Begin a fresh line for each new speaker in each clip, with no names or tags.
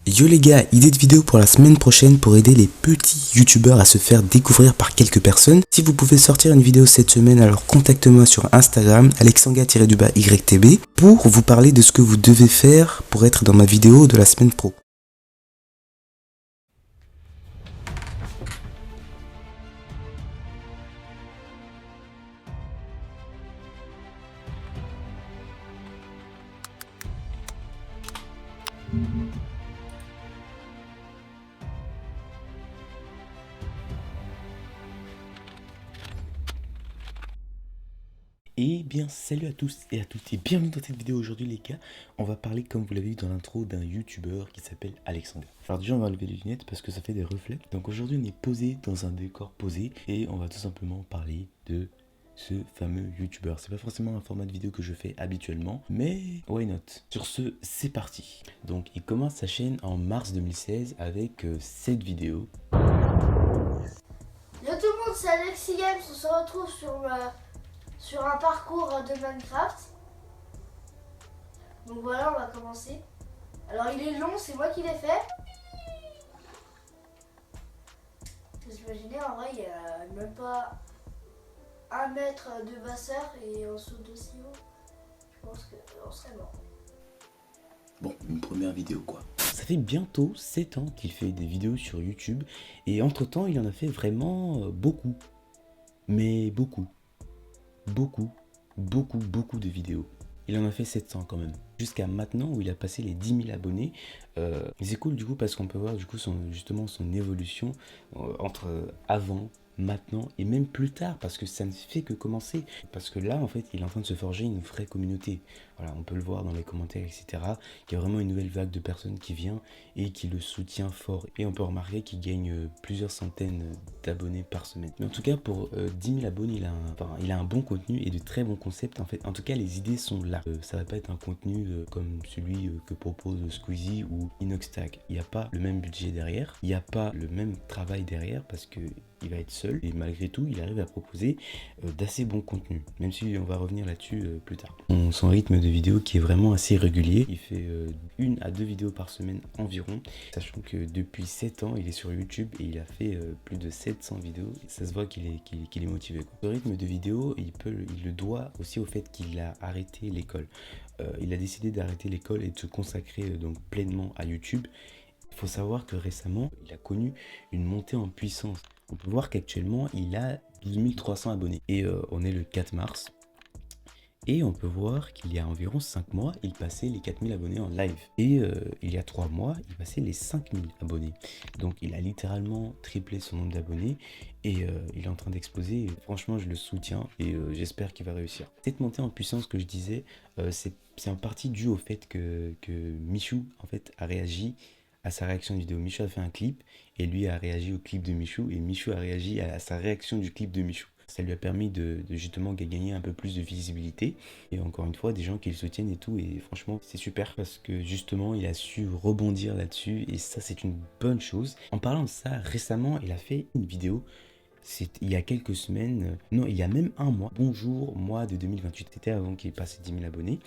Yo les gars, idée de vidéo pour la semaine prochaine pour aider les petits youtubeurs à se faire découvrir par quelques personnes. Si vous pouvez sortir une vidéo cette semaine, alors contactez-moi sur Instagram, alexanga-ytb, pour vous parler de ce que vous devez faire pour être dans ma vidéo de la semaine pro. Et bien salut à tous et à toutes et bienvenue dans cette vidéo. Aujourd'hui les gars, on va parler comme vous l'avez vu dans l'intro d'un youtubeur qui s'appelle Alexanga. Alors déjà on va enlever les lunettes parce que ça fait des reflets. Donc aujourd'hui on est posé dans un décor posé et on va tout simplement parler de ce fameux youtubeur. C'est pas forcément un format de vidéo que je fais habituellement, mais why not. Sur ce, c'est parti. Donc il commence sa chaîne en mars 2016 avec cette vidéo.
Yo tout le monde, c'est Alexis Games, on se retrouve sur un parcours de Minecraft. Donc voilà, on va commencer. Alors il est long, c'est moi qui l'ai fait. Vous imaginez, en vrai, il n'y a même pas 1 mètre de basseur et on saute aussi haut. Je pense qu'on serait mort.
Bon, une première vidéo quoi. Ça fait bientôt 7 ans qu'il fait des vidéos sur YouTube et entre temps il en a fait vraiment beaucoup. Mais beaucoup de vidéos. Il en a fait 700 quand même. Jusqu'à maintenant où il a passé les 10 000 abonnés. C'est cool du coup parce qu'on peut voir du coup justement son évolution entre avant, maintenant et même plus tard, parce que ça ne fait que commencer. Parce que là en fait il est en train de se forger une vraie communauté. Voilà, on peut le voir dans les commentaires, etc. Il y a vraiment une nouvelle vague de personnes qui vient et qui le soutient fort. Et on peut remarquer qu'il gagne plusieurs centaines d'abonnés par semaine. Mais en tout cas pour 10 000 abonnés, il a un bon contenu et de très bons concepts en fait. En tout cas les idées sont là. Ça va pas être un contenu comme celui que propose Squeezie ou Inoxtag. Il n'y a pas le même budget derrière, il n'y a pas le même travail derrière parce que il va être seul et malgré tout il arrive à proposer d'assez bons contenus, même si on va revenir là-dessus plus tard. Son rythme de vidéo qui est vraiment assez régulier, il fait 1 à 2 vidéos par semaine environ, sachant que depuis 7 ans il est sur YouTube et il a fait plus de 700 vidéos, ça se voit qu'il est motivé quoi. Ce rythme de vidéo il le doit aussi au fait qu'il a arrêté l'école. Il a décidé d'arrêter l'école et de se consacrer donc pleinement à YouTube. Il faut savoir que récemment il a connu une montée en puissance. On peut voir qu'actuellement il a 12 300 abonnés et on est le 4 mars et on peut voir qu'il y a environ 5 mois il passait les 4000 abonnés en live et il y a 3 mois il passait les 5000 abonnés. Donc il a littéralement triplé son nombre d'abonnés et il est en train d'exploser. Franchement je le soutiens et j'espère qu'il va réussir. Cette montée en puissance que je disais, c'est en partie dû au fait que Michou en fait a réagi à sa réaction de vidéo. Michou a fait un clip et lui a réagi au clip de Michou et Michou a réagi à sa réaction du clip de Michou. Ça lui a permis de justement gagner un peu plus de visibilité et encore une fois des gens qui le soutiennent et tout, et franchement c'est super parce que justement il a su rebondir là-dessus et ça c'est une bonne chose. En parlant de ça, récemment il a fait une vidéo. Il y a quelques semaines, non il y a même un mois, bonjour mois de 2028, c'était avant qu'il passe 10 000 abonnés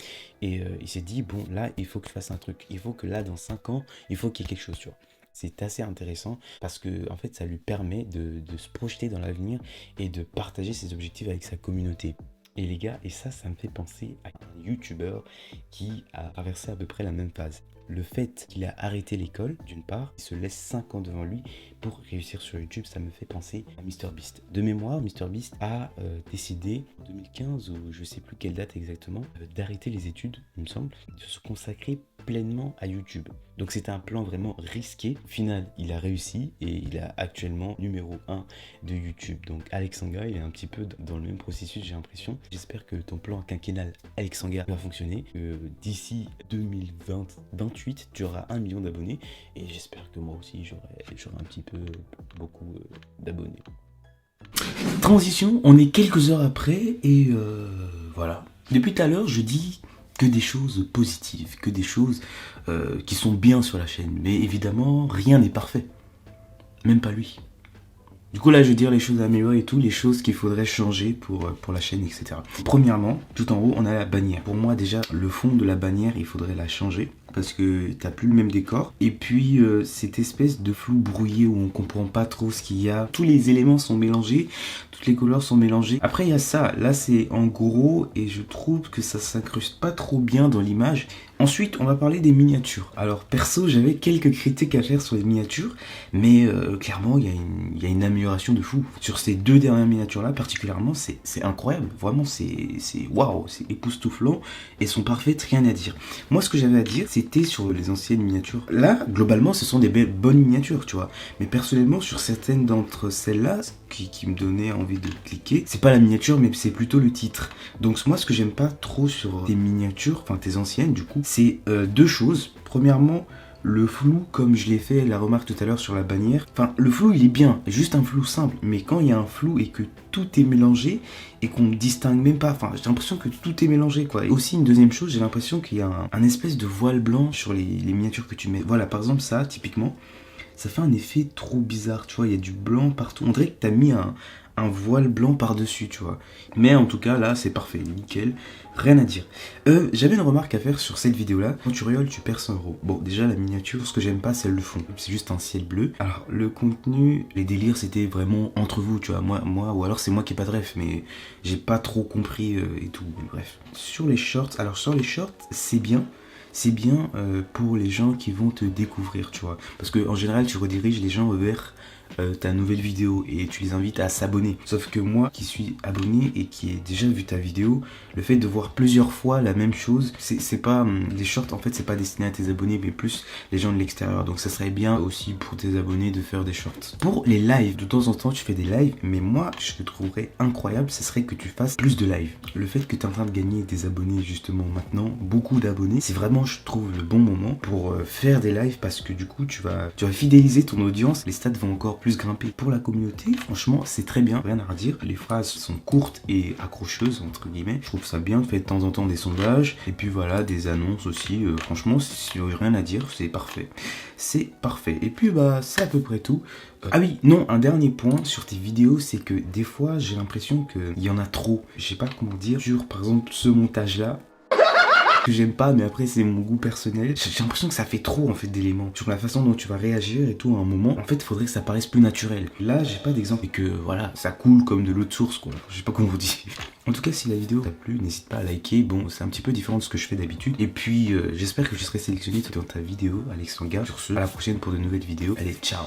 et il s'est dit bon là il faut que je fasse un truc, il faut que là dans 5 ans il faut qu'il y ait quelque chose, tu vois. C'est assez intéressant parce que en fait ça lui permet de se projeter dans l'avenir et de partager ses objectifs avec sa communauté. Et les gars, et ça me fait penser à un youtubeur qui a traversé à peu près la même phase. Le fait qu'il a arrêté l'école, d'une part, il se laisse 5 ans devant lui pour réussir sur YouTube, ça me fait penser à MrBeast. De mémoire, MrBeast a décidé en 2015, ou je sais plus quelle date exactement, d'arrêter les études, il me semble, de se consacrer pleinement à YouTube. Donc c'était un plan vraiment risqué. Au final, il a réussi et il est actuellement numéro 1 de YouTube. Donc Alexanga, il est un petit peu dans le même processus, j'ai l'impression. J'espère que ton plan quinquennal Alexanga va fonctionner. D'ici 2028, tu auras 1 million d'abonnés et j'espère que moi aussi j'aurai un petit peu beaucoup d'abonnés. Transition, on est quelques heures après et voilà. Depuis tout à l'heure, je dis que des choses positives, que des choses qui sont bien sur la chaîne. Mais évidemment, rien n'est parfait. Même pas lui. Du coup là je vais dire les choses à améliorer et tout, les choses qu'il faudrait changer pour la chaîne, etc. Premièrement, tout en haut on a la bannière. Pour moi déjà le fond de la bannière il faudrait la changer parce que t'as plus le même décor. Et puis cette espèce de flou brouillé où on comprend pas trop ce qu'il y a. Tous les éléments sont mélangés, toutes les couleurs sont mélangées. Après il y a ça, là c'est en gros et je trouve que ça s'incruste pas trop bien dans l'image. Ensuite, on va parler des miniatures. Alors perso, j'avais quelques critiques à faire sur les miniatures, mais clairement, il y a une amélioration de fou. Sur ces 2 dernières miniatures-là, particulièrement, c'est incroyable. Vraiment, c'est waouh, c'est époustouflant et sont parfaites, rien à dire. Moi, ce que j'avais à dire, c'était sur les anciennes miniatures. Là, globalement, ce sont des bonnes miniatures, tu vois. Mais personnellement, sur certaines d'entre celles-là, qui me donnaient envie de cliquer, c'est pas la miniature, mais c'est plutôt le titre. Donc moi, ce que j'aime pas trop sur tes miniatures, enfin tes anciennes, du coup, c'est 2 choses. Premièrement, le flou, comme je l'ai fait la remarque tout à l'heure sur la bannière. Enfin, le flou, il est bien, juste un flou simple. Mais quand il y a un flou et que tout est mélangé et qu'on ne distingue même pas, enfin, j'ai l'impression que tout est mélangé, quoi. Et aussi, une deuxième chose, j'ai l'impression qu'il y a un espèce de voile blanc sur les miniatures que tu mets. Voilà, par exemple, ça, typiquement, ça fait un effet trop bizarre, tu vois. Il y a du blanc partout. On dirait que tu as mis un voile blanc par-dessus, tu vois. Mais en tout cas, là, c'est parfait, nickel, rien à dire. J'avais une remarque à faire sur cette vidéo-là. Quand tu rioles, tu perds 100 euros. Bon, déjà, la miniature, ce que j'aime pas, c'est le fond. C'est juste un ciel bleu. Alors, le contenu, les délires, c'était vraiment entre vous, tu vois. Moi, ou alors c'est moi qui ai pas de ref, mais j'ai pas trop compris et tout. Bref. Sur les shorts, alors sur les shorts, c'est bien. C'est bien pour les gens qui vont te découvrir, tu vois. Parce qu'en général, tu rediriges les gens vers ta nouvelle vidéo et tu les invites à s'abonner. Sauf que moi qui suis abonné et qui ai déjà vu ta vidéo, le fait de voir plusieurs fois la même chose, c'est pas les shorts en fait, c'est pas destiné à tes abonnés mais plus les gens de l'extérieur. Donc ça serait bien aussi pour tes abonnés de faire des shorts. Pour les lives, de temps en temps tu fais des lives, mais moi ce que je trouverais incroyable, ce serait que tu fasses plus de lives. Le fait que tu es en train de gagner des abonnés justement maintenant, beaucoup d'abonnés, c'est vraiment je trouve le bon moment pour faire des lives parce que du coup tu vas fidéliser ton audience, les stats vont encore plus grimper. Pour la communauté, franchement c'est très bien, rien à redire. Les phrases sont courtes et accrocheuses entre guillemets, je trouve ça bien. Fait de temps en temps des sondages et puis voilà des annonces aussi, franchement rien à dire, c'est parfait. C'est parfait. Et puis bah c'est à peu près tout. Ah oui, non, un dernier point sur tes vidéos, c'est que des fois j'ai l'impression qu'il y en a trop. Je sais pas comment dire, sur par exemple ce montage là, que j'aime pas, mais après c'est mon goût personnel. J'ai l'impression que ça fait trop en fait d'éléments sur la façon dont tu vas réagir et tout à un moment. En fait, il faudrait que ça paraisse plus naturel. Là, j'ai pas d'exemple et que voilà, ça coule comme de l'eau de source quoi. Je sais pas comment vous dire. En tout cas, si la vidéo t'a plu, n'hésite pas à liker. Bon, c'est un petit peu différent de ce que je fais d'habitude. Et puis, j'espère que je serai sélectionné dans ta vidéo, Alex Langa. Sur ce, à la prochaine pour de nouvelles vidéos. Allez, ciao.